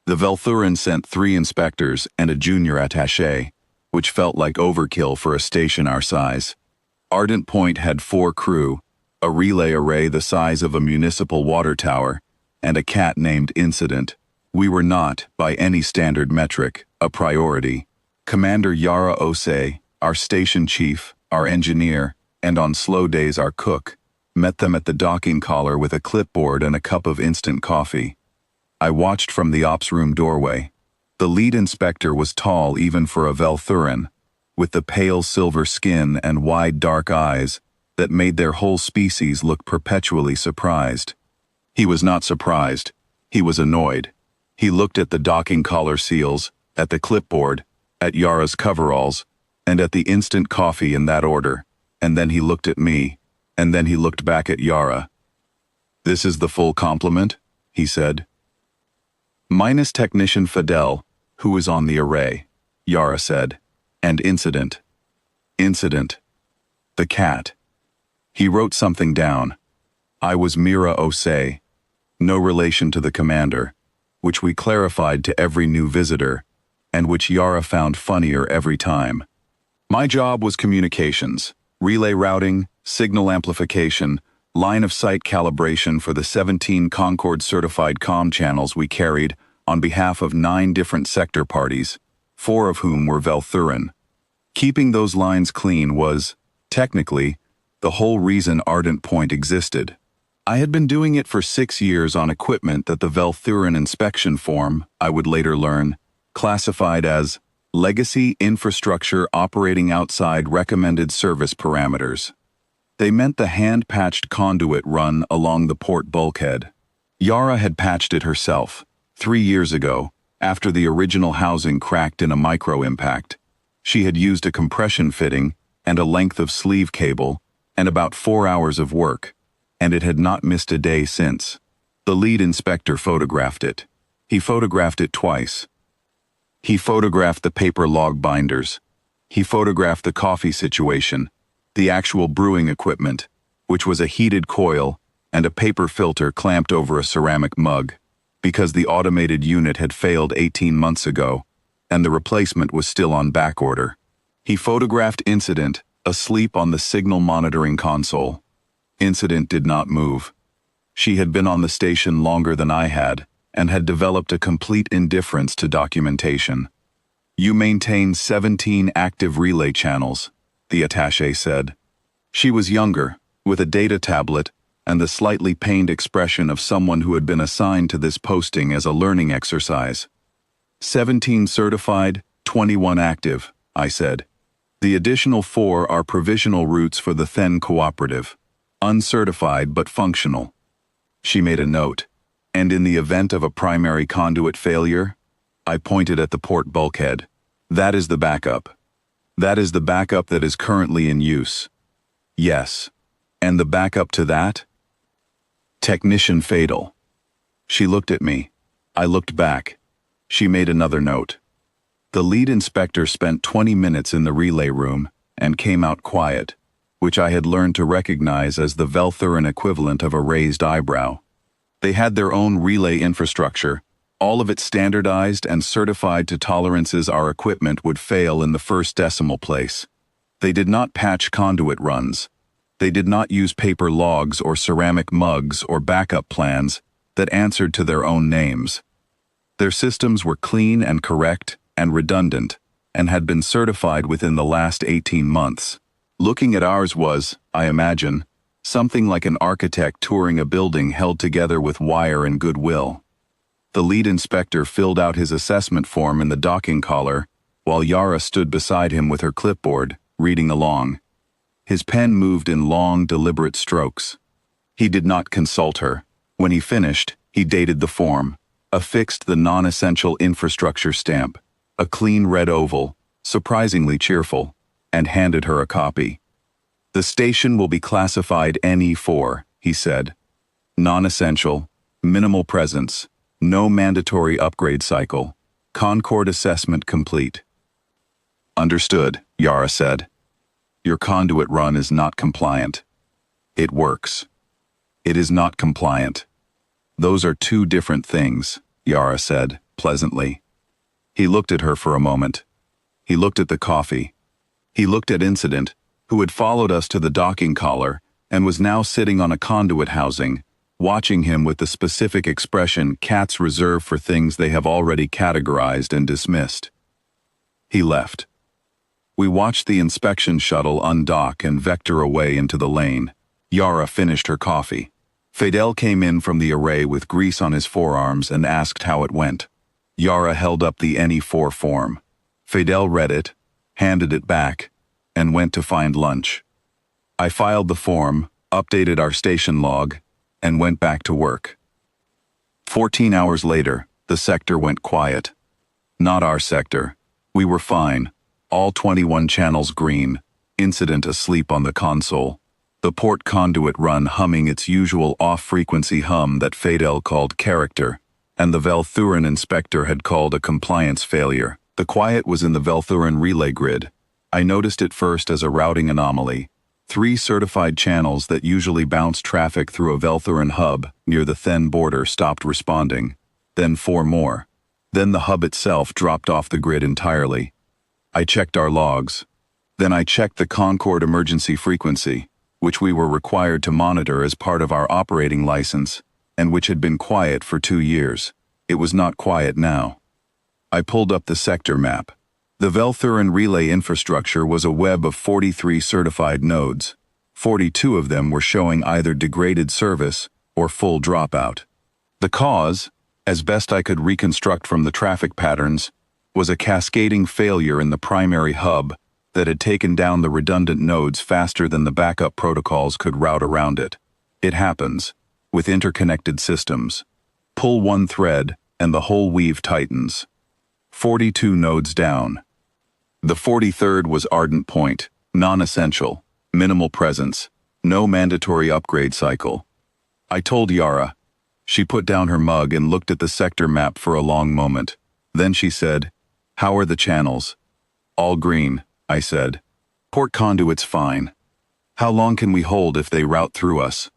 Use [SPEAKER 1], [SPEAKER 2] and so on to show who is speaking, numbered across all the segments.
[SPEAKER 1] The Vel'thuran sent 3 inspectors and a junior attaché, which felt like overkill for a station our size. Ardent Point had 4 crew, a relay array the size of a municipal water tower, and a cat named Incident. We were not, by any standard metric, a priority. Commander Yara Osei, our station chief, our engineer, and on slow days our cook, met them at the docking collar with a clipboard and a cup of instant coffee. I watched from the ops room doorway. The lead inspector was tall even for a Vel'thuran, with the pale silver skin and wide dark eyes that made their whole species look perpetually surprised. He was not surprised. He was annoyed. He looked at the docking collar seals, at the clipboard, at Yara's coveralls, and at the instant coffee in that order, and then he looked at me, and then he looked back at Yara. "This is the full complement?" he said. "Minus Technician Fidel, who is on the array," Yara said, "and Incident." Incident. The cat. He wrote something down. I was Mira Osei, no relation to the commander, which we clarified to every new visitor, and which Yara found funnier every time. My job was communications, relay routing, signal amplification, line-of-sight calibration for the 17 Concord-certified comm channels we carried on behalf of 9 different sector parties, 4 of whom were Vel'thuran. Keeping those lines clean was, technically, the whole reason Ardent Point existed. I had been doing it for 6 years on equipment that the Vel'thuran inspection form, I would later learn, classified as Legacy Infrastructure Operating Outside Recommended Service Parameters. They meant the hand-patched conduit run along the port bulkhead. Yara had patched it herself, 3 years ago, after the original housing cracked in a micro-impact. She had used a compression fitting and a length of sleeve cable and about 4 hours of work, and it had not missed a day since. The lead inspector photographed it. He photographed it twice. He photographed the paper log binders. He photographed the coffee situation, the actual brewing equipment, which was a heated coil and a paper filter clamped over a ceramic mug, because the automated unit had failed 18 months ago, and the replacement was still on back order. He photographed Incident, asleep on the signal monitoring console. Incident did not move. She had been on the station longer than I had, and had developed a complete indifference to documentation. "You maintain 17 active relay channels," the attaché said. She was younger, with a data tablet, and the slightly pained expression of someone who had been assigned to this posting as a learning exercise. 17 certified, 21 active, I said. The additional 4 are provisional routes for the Then Cooperative. Uncertified but functional. She made a note. And in the event of a primary conduit failure, I pointed at the port bulkhead. That is the backup. That is the backup that is currently in use. Yes. And the backup to that? Technician fatal. She looked at me. I looked back. She made another note. The lead inspector spent 20 minutes in the relay room and came out quiet, which I had learned to recognize as the Vel'thuran equivalent of a raised eyebrow. They had their own relay infrastructure, all of it standardized and certified to tolerances our equipment would fail in the first decimal place. They did not patch conduit runs. They did not use paper logs or ceramic mugs or backup plans that answered to their own names. Their systems were clean and correct and redundant, and had been certified within the last 18 months. Looking at ours was, I imagine, something like an architect touring a building held together with wire and goodwill. The lead inspector filled out his assessment form in the docking collar, while Yara stood beside him with her clipboard, reading along. His pen moved in long, deliberate strokes. He did not consult her. When he finished, he dated the form, affixed the non-essential infrastructure stamp, a clean red oval, surprisingly cheerful, and handed her a copy. "The station will be classified NE4, he said. Non-essential, minimal presence, no mandatory upgrade cycle, Concord assessment complete." "Understood," Yara said. "Your conduit run is not compliant. It works. It is not compliant. Those are 2 different things," Yara said. pleasantly. He looked at her for a moment. He looked at the coffee. He looked at Incident, who had followed us to the docking collar and was now sitting on a conduit housing, watching him with the specific expression cats reserve for things they have already categorized and dismissed. He left. We watched the inspection shuttle undock and vector away into the lane. Yara finished her coffee. Fidel came in from the array with grease on his forearms and asked how it went. Yara held up the NE4 form. Fidel read it, handed it back, and went to find lunch. I filed the form, updated our station log, and went back to work. 14 hours later, the sector went quiet. Not our sector. We were fine. All 21 channels green, Incident asleep on the console. The port conduit run humming its usual off-frequency hum that Fidel called character, and the Vel'thuran inspector had called a compliance failure. The quiet was in the Vel'thuran relay grid. I noticed it first as a routing anomaly. 3 certified channels that usually bounce traffic through a Vel'thuran hub near the Then border stopped responding. Then 4 more. Then the hub itself dropped off the grid entirely. I checked our logs. Then I checked the Concord emergency frequency, which we were required to monitor as part of our operating license, and which had been quiet for 2 years. It was not quiet now. I pulled up the sector map. The Vel'thuran relay infrastructure was a web of 43 certified nodes. 42 of them were showing either degraded service or full dropout. The cause, as best I could reconstruct from the traffic patterns, was a cascading failure in the primary hub that had taken down the redundant nodes faster than the backup protocols could route around it. It happens, with interconnected systems. Pull one thread, and the whole weave tightens. 42 nodes down. The 43rd was Ardent Point, non-essential, minimal presence, no mandatory upgrade cycle. I told Yara. She put down her mug and looked at the sector map for a long moment. Then she said, "How are the channels?" "All green," I said. "Port conduit's fine. How long can we hold if they route through us?"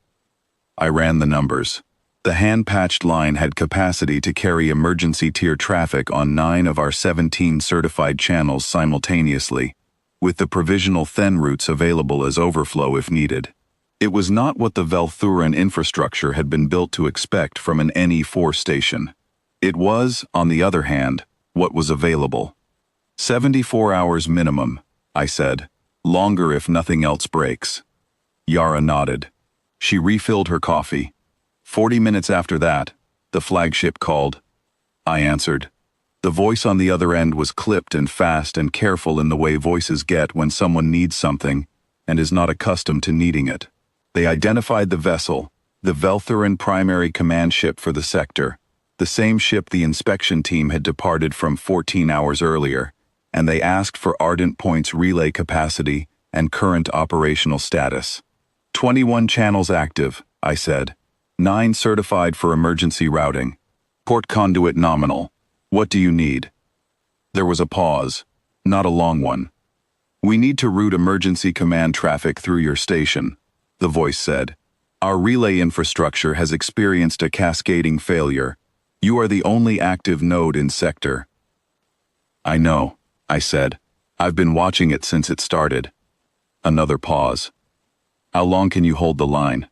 [SPEAKER 1] I ran the numbers. The hand-patched line had capacity to carry emergency tier traffic on 9 of our 17 certified channels simultaneously, with the provisional Then routes available as overflow if needed. It was not what the Vel'thuran infrastructure had been built to expect from an NE4 station. It was, on the other hand, what was available. 74 hours minimum, I said. Longer if nothing else breaks. Yara nodded. She refilled her coffee. 40 minutes after that, the flagship called. I answered. The voice on the other end was clipped and fast and careful in the way voices get when someone needs something and is not accustomed to needing it. They identified the vessel, the Vel'thuran primary command ship for the sector, the same ship the inspection team had departed from 14 hours earlier, and they asked for Ardent Point's relay capacity and current operational status. 21 channels active, I said. 9 certified for emergency routing. Port conduit nominal. What do you need? There was a pause, not a long one. We need to route emergency command traffic through your station, the voice said. Our relay infrastructure has experienced a cascading failure. You are the only active node in sector. I know, I said. I've been watching it since it started. Another pause. How long can you hold the line?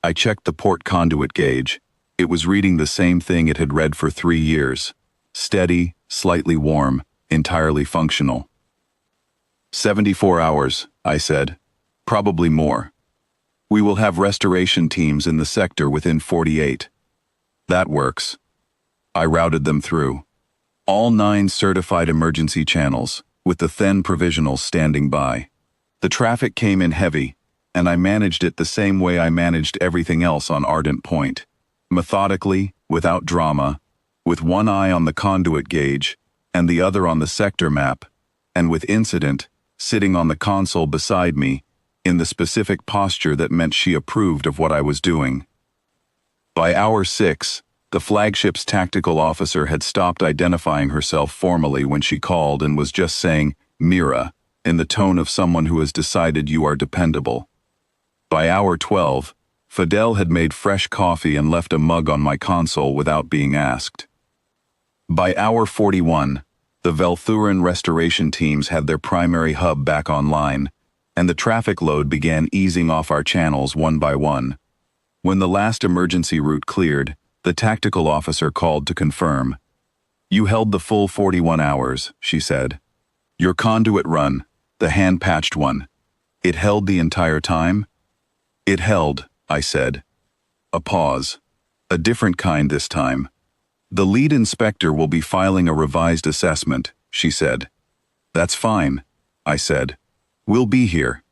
[SPEAKER 1] I checked the port conduit gauge. It was reading the same thing it had read for 3 years. Steady, slightly warm, entirely functional. 74 hours, I said. Probably more. We will have restoration teams in the sector within 48. That works. I routed them through. All 9 certified emergency channels, with the Then provisionals standing by. The traffic came in heavy, and I managed it the same way I managed everything else on Ardent Point. Methodically, without drama, with one eye on the conduit gauge, and the other on the sector map, and with Incident sitting on the console beside me, in the specific posture that meant she approved of what I was doing. By hour 6, the flagship's tactical officer had stopped identifying herself formally when she called and was just saying, "Mira," in the tone of someone who has decided you are dependable. By hour 12, Fidel had made fresh coffee and left a mug on my console without being asked. By hour 41, the Vel'thuran restoration teams had their primary hub back online, and the traffic load began easing off our channels one by one. When the last emergency route cleared, the tactical officer called to confirm. "You held the full 41 hours, she said. "Your conduit run, the hand-patched one, it held the entire time?" "It held," I said. A pause. "A different kind this time. The lead inspector will be filing a revised assessment," she said. "That's fine," I said. "We'll be here."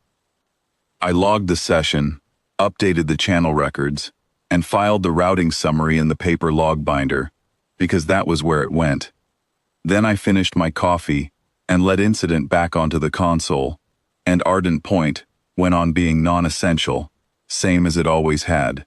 [SPEAKER 1] I logged the session, updated the channel records, and filed the routing summary in the paper log binder, because that was where it went. Then I finished my coffee and let Incident back onto the console, and Ardent Point went on being non-essential, same as it always had.